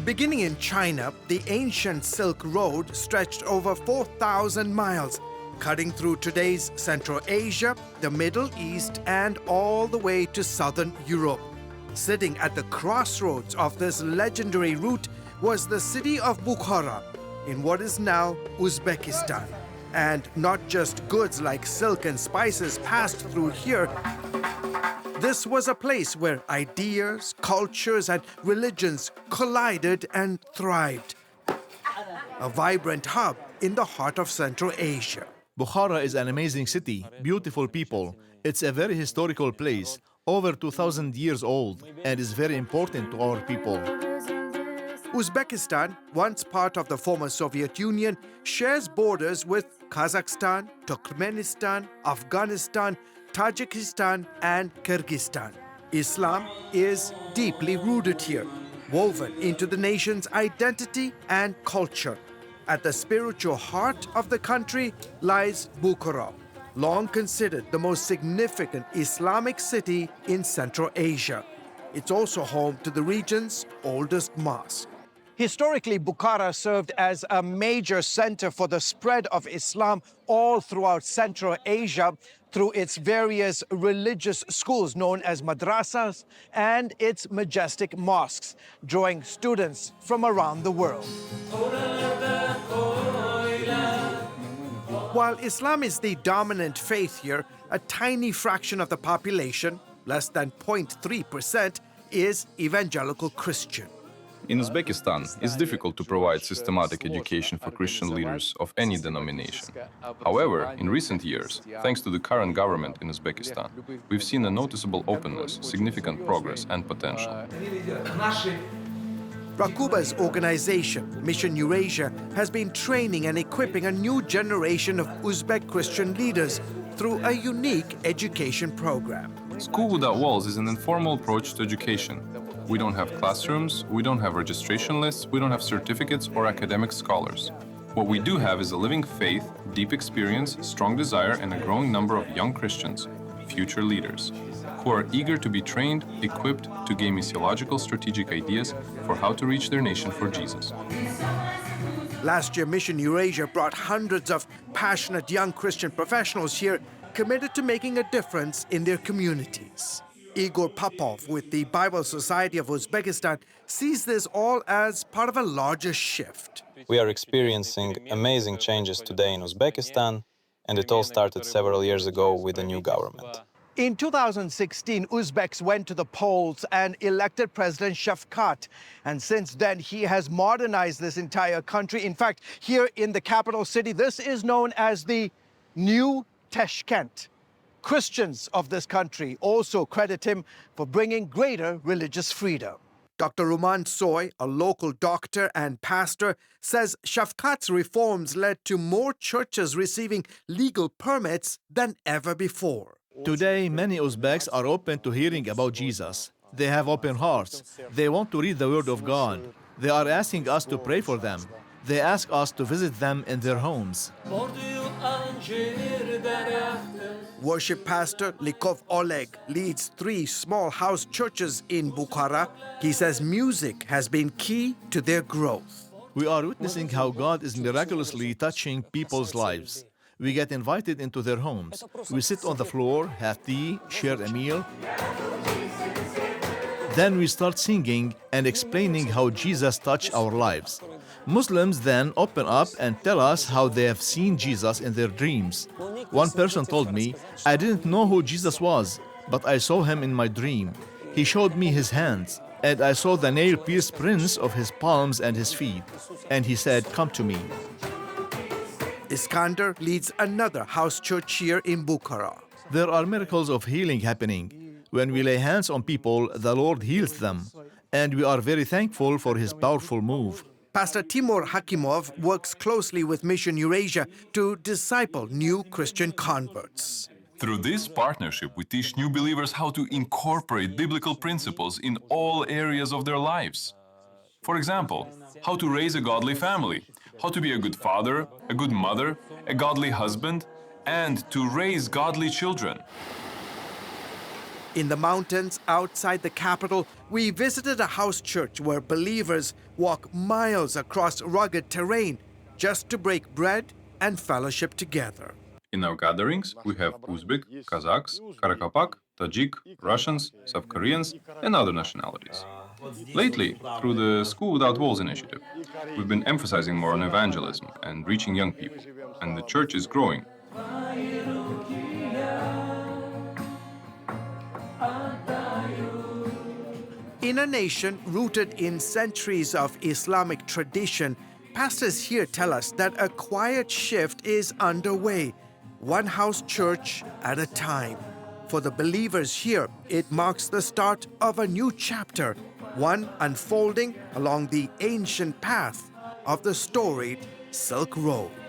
Beginning in China, the ancient Silk Road stretched over 4,000 miles, cutting through today's Central Asia, the Middle East, and all the way to southern Europe. Sitting at the crossroads of this legendary route was the city of Bukhara, in what is now Uzbekistan. And not just goods like silk and spices passed through here. This was a place where ideas, cultures, and religions collided and thrived. A vibrant hub in the heart of Central Asia. Bukhara is an amazing city, beautiful people. It's a very historical place, over 2,000 years old, and is very important to our people. Uzbekistan, once part of the former Soviet Union, shares borders with Kazakhstan, Turkmenistan, Afghanistan, Tajikistan, and Kyrgyzstan. Islam is deeply rooted here, woven into the nation's identity and culture. At the spiritual heart of the country lies Bukhara, long considered the most significant Islamic city in Central Asia. It's also home to the region's oldest mosque. Historically, Bukhara served as a major center for the spread of Islam all throughout Central Asia through its various religious schools known as madrasas and its majestic mosques, drawing students from around the world. While Islam is the dominant faith here, a tiny fraction of the population, less than 0.3%, is evangelical Christian. In Uzbekistan, it's difficult to provide systematic education for Christian leaders of any denomination. However, in recent years, thanks to the current government in Uzbekistan, we've seen a noticeable openness, significant progress and potential. Rakuba's organization, Mission Eurasia, has been training and equipping a new generation of Uzbek Christian leaders through a unique education program. School Without Walls is an informal approach to education. We don't have classrooms, we don't have registration lists, we don't have certificates or academic scholars. What we do have is a living faith, deep experience, strong desire, and a growing number of young Christians, future leaders, who are eager to be trained, equipped to gain missiological strategic ideas for how to reach their nation for Jesus. Last year, Mission Eurasia brought hundreds of passionate young Christian professionals here, committed to making a difference in their communities. Igor Popov with the Bible Society of Uzbekistan sees this all as part of a larger shift. We are experiencing amazing changes today in Uzbekistan, and it all started several years ago with the new government. In 2016, Uzbeks went to the polls and elected President Shafkat. And since then, he has modernized this entire country. In fact, here in the capital city, this is known as the New Tashkent. Christians of this country also credit him for bringing greater religious freedom. Dr. Ruman Soy, a local doctor and pastor, says Shafkat's reforms led to more churches receiving legal permits than ever before. Today, many Uzbeks are open to hearing about Jesus. They have open hearts. They want to read the Word of God. They are asking us to pray for them. They ask us to visit them in their homes. Worship pastor Likov Oleg leads 3 small house churches in Bukhara. He says music has been key to their growth. We are witnessing how God is miraculously touching people's lives. We get invited into their homes. We sit on the floor, have tea, share a meal. Then we start singing and explaining how Jesus touched our lives. Muslims then open up and tell us how they have seen Jesus in their dreams. One person told me, I didn't know who Jesus was, but I saw him in my dream. He showed me his hands, and I saw the nail-pierced prints of his palms and his feet. And he said, come to me. Iskander leads another house church here in Bukhara. There are miracles of healing happening. When we lay hands on people, the Lord heals them. And we are very thankful for his powerful move. Pastor Timur Hakimov works closely with Mission Eurasia to disciple new Christian converts. Through this partnership, we teach new believers how to incorporate biblical principles in all areas of their lives. For example, how to raise a godly family, how to be a good father, a good mother, a godly husband, and to raise godly children. In the mountains outside the capital, we visited a house church where believers walk miles across rugged terrain just to break bread and fellowship together. In our gatherings, we have Uzbek, Kazakhs, Karakapak, Tajik, Russians, South Koreans, and other nationalities. Lately, through the School Without Walls initiative, we've been emphasizing more on evangelism and reaching young people, and the church is growing. In a nation rooted in centuries of Islamic tradition, pastors here tell us that a quiet shift is underway, one house church at a time. For the believers here, it marks the start of a new chapter, one unfolding along the ancient path of the storied Silk Road.